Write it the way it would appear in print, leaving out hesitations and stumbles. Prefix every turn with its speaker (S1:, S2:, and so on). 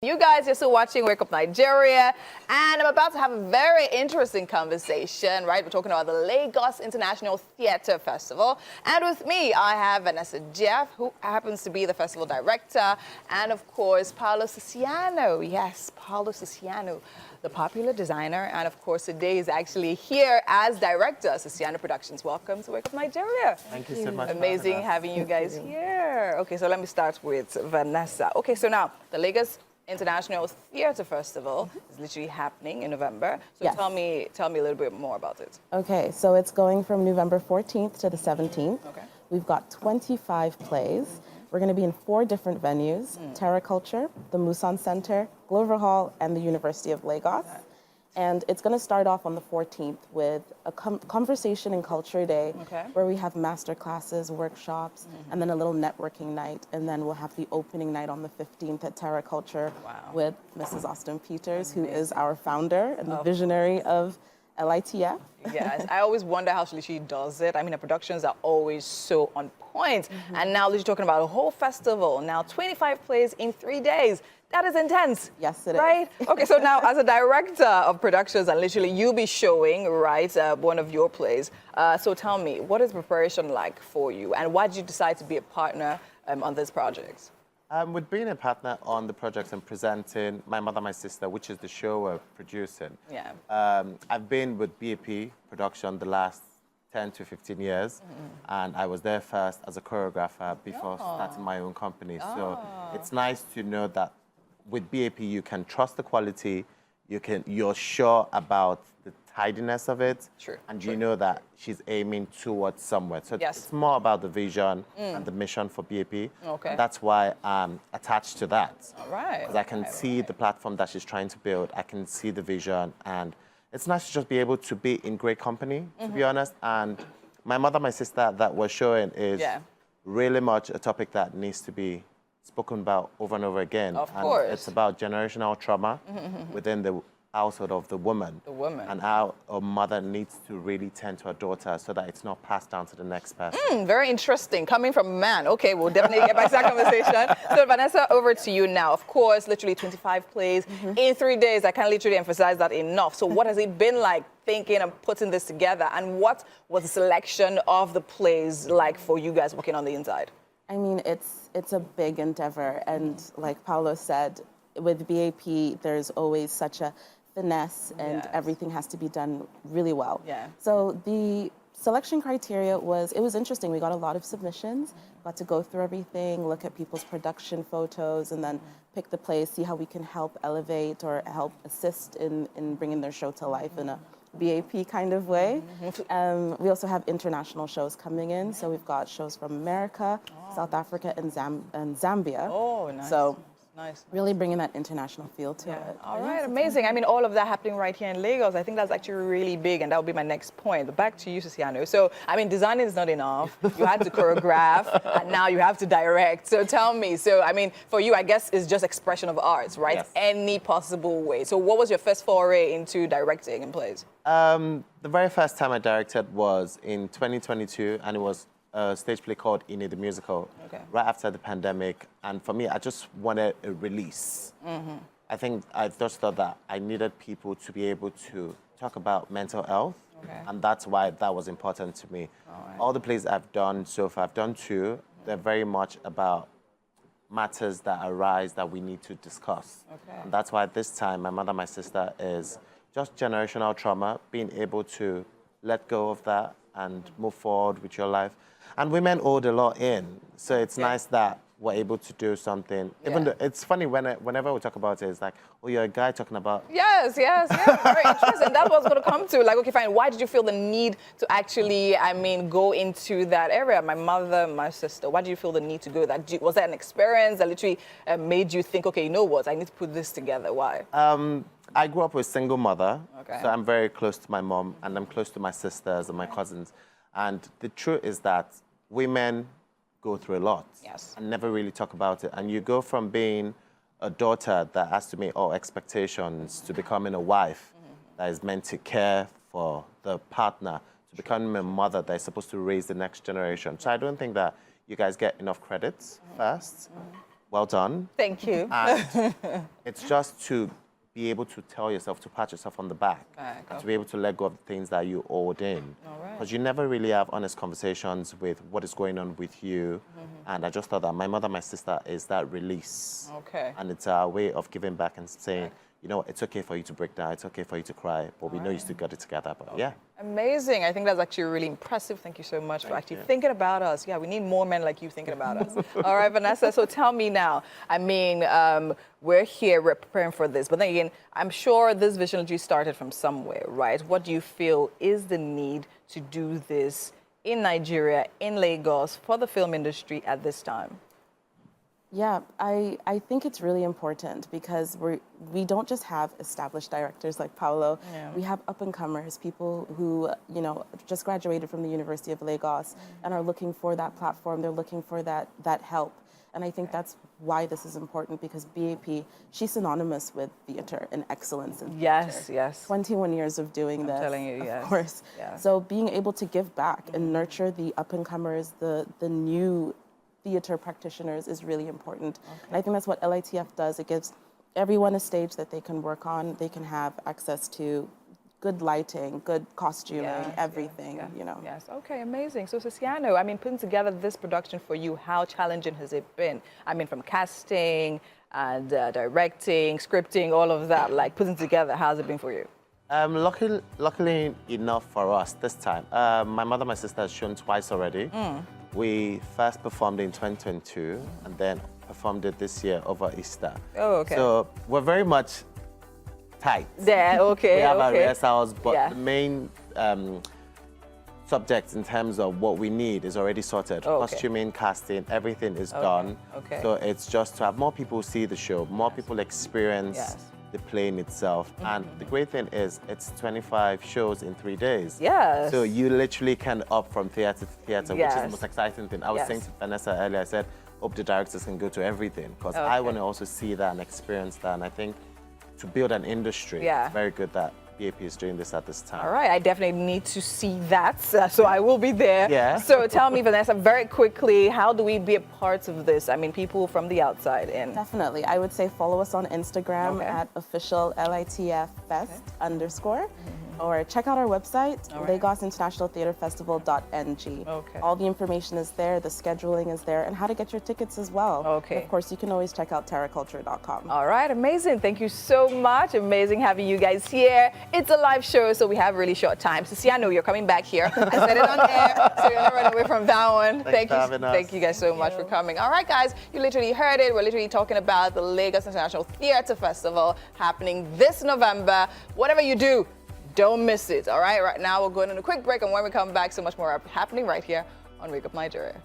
S1: You guys are still watching Wake Up Nigeria, and I'm about to have a very interesting conversation, right? We're talking about the Lagos International Theatre Festival. And with me, I have Vanessa Jeff, who happens to be the festival director, and of course, Paolo Siciano. Yes, Paolo Siciano, the popular designer. And of course, today is actually here as director, Siciano Productions. Welcome to Wake Up Nigeria.
S2: Thank you so much.
S1: Amazing having you guys here. Okay, so let me start with Vanessa. Okay, so now, the Lagos International Theatre Festival is literally happening in November. So
S3: Yes.
S1: tell me a little bit more about it.
S3: Okay, so it's going from November 14th to the 17th.
S1: Okay.
S3: We've got 25 plays. We're going to be in 4 different venues: Terra Culture, the Musan Center, Glover Hall, and the University of Lagos. And it's going to start off on the 14th with a conversation and culture day,
S1: Okay.
S3: where we have master classes, workshops, and then a little networking night. And then we'll have the opening night on the 15th at Terra Culture with Mrs. Austin Peters, who is our founder and the visionary of LITF.
S1: Yes, I always wonder how she does it. I mean, the productions are always so on point. And now you're talking about a whole festival. Now, 25 plays in 3 days. That is intense.
S3: Yes, it is.
S1: Right? Okay, so now as a director of productions, and literally you'll be showing, right, one of your plays. So tell me, what is preparation like for you? And why did you decide to be a partner on this project?
S2: With being a partner on the project and presenting My Mother, My Sister, which is the show we're producing,
S1: Yeah.
S2: I've been with BAP production the last 10 to 15 years, and I was there first as a choreographer before starting my own company. So it's nice to know that with BAP you can trust the quality, you're sure about the tidiness of it,
S1: True,
S2: and
S1: true.
S2: you know that she's aiming towards somewhere. So
S1: Yes.
S2: it's more about the vision and the mission for BAP.
S1: Okay.
S2: And that's why I'm attached to that.
S1: All right.
S2: Because I can see the platform that she's trying to build. I can see the vision, and it's nice to just be able to be in great company, to be honest. And My Mother, My Sister that we're showing is really much a topic that needs to be spoken about over and over again.
S1: Of
S2: and
S1: course.
S2: It's about generational trauma within the household of the woman.
S1: The woman.
S2: And how a mother needs to really tend to her daughter so that it's not passed down to the next person.
S1: Very interesting. Coming from a man. Okay, we'll definitely get back to that conversation. So, Vanessa, over to you now. Of course, literally 25 plays in 3 days. I can't literally emphasize that enough. So, what has it been like thinking and putting this together? And what was the selection of the plays like for you guys working on the inside?
S3: I mean, it's a big endeavor, and like Paolo said, with BAP, there's always such a finesse, and
S1: Yes.
S3: everything has to be done really well.
S1: Yeah.
S3: So the selection criteria was interesting. We got a lot of submissions, got to go through everything, look at people's production photos, and then pick the plays, see how we can help elevate or help assist in bringing their show to life in a BAP kind of way. We also have international shows coming in. So we've got shows from America, South Africa, and Zambia.
S1: Oh, nice.
S3: So
S1: Nice.
S3: really bringing that international feel to it.
S1: All right, amazing. I mean, all of that happening right here in Lagos, I think that's actually really big, and that would be my next point. But back to you, Siciano. So, I mean, designing is not enough. You had to choreograph, and now you have to direct. So tell me, so, I mean, for you, I guess it's just expression of arts, right?
S2: Yes.
S1: Any possible way. So what was your first foray into directing in plays?
S2: The very first time I directed was in 2022, and it was a stage play called Ine the Musical,
S1: Okay.
S2: right after the pandemic. And for me, I just wanted a release. I think I just thought that I needed people to be able to talk about mental health,
S1: Okay.
S2: and that's why that was important to me. All the plays I've done so far, I've done 2, they're very much about matters that arise that we need to discuss.
S1: Okay.
S2: And that's why this time, My Mother, My Sister is just generational trauma, being able to let go of that and move forward with your life. And women hold a lot in, so it's nice that we're able to do something. Even though it's funny whenever we talk about it, it's like, oh, you're a guy talking about.
S1: Yes. Very interesting. That was going to come to. Like, okay, fine. Why did you feel the need to actually, I mean, go into that area? My mother, my sister. Why did you feel the need to go that? Was that an experience that literally made you think, okay, you know what? I need to put this together. Why?
S2: I grew up with a single mother,
S1: Okay.
S2: so I'm very close to my mom, and I'm close to my sisters and my cousins. And the truth is that women go through a lot
S1: Yes.
S2: and never really talk about it. And you go from being a daughter that has to meet all expectations to becoming a wife that is meant to care for the partner, to becoming a mother that is supposed to raise the next generation. So I don't think that you guys get enough credits first. well done.
S1: Thank you.
S2: And it's just to be able to tell yourself, to pat yourself on the back, and to be able to let go of the things that you owed in. Because you never really have honest conversations with what is going on with you. And I just thought that my mother, my sister is that release.
S1: Okay.
S2: And it's a way of giving back and saying, you know, it's okay for you to break down, it's okay for you to cry, but we know you still got it together. But yeah.
S1: Amazing. I think that's actually really impressive. Thank you so much for actually thinking about us. Yeah, we need more men like you thinking about us. All right, Vanessa, so tell me now. I mean, we're here, we're preparing for this. But then again, I'm sure this vision that you started from somewhere, right? What do you feel is the need to do this in Nigeria, in Lagos, for the film industry at this time?
S3: Yeah, I think it's really important because we don't just have established directors like Paulo.
S1: Yeah.
S3: We have up-and-comers, people who, you know, just graduated from the University of Lagos and are looking for that platform. They're looking for that help. And I think that's why this is important, because BAP, she's synonymous with theater and excellence in theater.
S1: Yes, yes.
S3: 21 years of doing this,
S1: telling you, yes.
S3: of course.
S1: Yeah.
S3: So being able to give back and nurture the up-and-comers, the new theater practitioners is really important. And I think that's what LITF does. It gives everyone a stage that they can work on. They can have access to good lighting, good costuming, everything, you know.
S1: Yes, okay, amazing. So Sisiano, I mean, putting together this production for you, how challenging has it been? I mean, from casting and directing, scripting, all of that, like putting together, how's it been for you?
S2: Luckily enough for us this time, my mother, my sister has shown twice already. We first performed in 2022 and then performed it this year over Easter.
S1: Oh, okay.
S2: So we're very much tight.
S1: Yeah, okay,
S2: We have our
S1: okay.
S2: rehearsals, but
S1: Yeah.
S2: the main subject in terms of what we need is already sorted.
S1: Oh, okay.
S2: Costuming, casting, everything is done.
S1: okay.
S2: So it's just to have more people see the show, more people experience
S1: Yes.
S2: the play in itself. And the great thing is it's 25 shows in 3 days.
S1: Yes.
S2: So you literally can up from theater to theater, which is
S1: Yes.
S2: the most exciting thing. I was
S1: Yes.
S2: saying to Vanessa earlier, I said, hope the directors can go to everything, because I want to also see that and experience that. And I think to build an industry, it's very good that BAP is doing this at this time.
S1: All right, I definitely need to see that, so I will be there.
S2: Yeah.
S1: So tell me, Vanessa, very quickly, how do we be a part of this? I mean, people from the outside in.
S3: Definitely. I would say follow us on Instagram
S1: Okay.
S3: at official LITF Fest _ or check out our website, lagosinternationaltheaterfestival.ng.
S1: Okay.
S3: All the information is there, the scheduling is there, and how to get your tickets as well.
S1: Okay.
S3: And of course, you can always check out terraculture.com.
S1: All right, amazing. Thank you so much. Amazing having you guys here. It's a live show, so we have really short time. Sisiano, you're coming back here. I said it on air, so you're not running away from that one.
S2: Thanks for having us.
S1: Thank you guys so much for coming. All right, guys, you literally heard it. We're literally talking about the Lagos International Theatre Festival happening this November. Whatever you do, don't miss it. All right, right now we're going on a quick break, and when we come back, so much more happening right here on Wake Up Nigeria.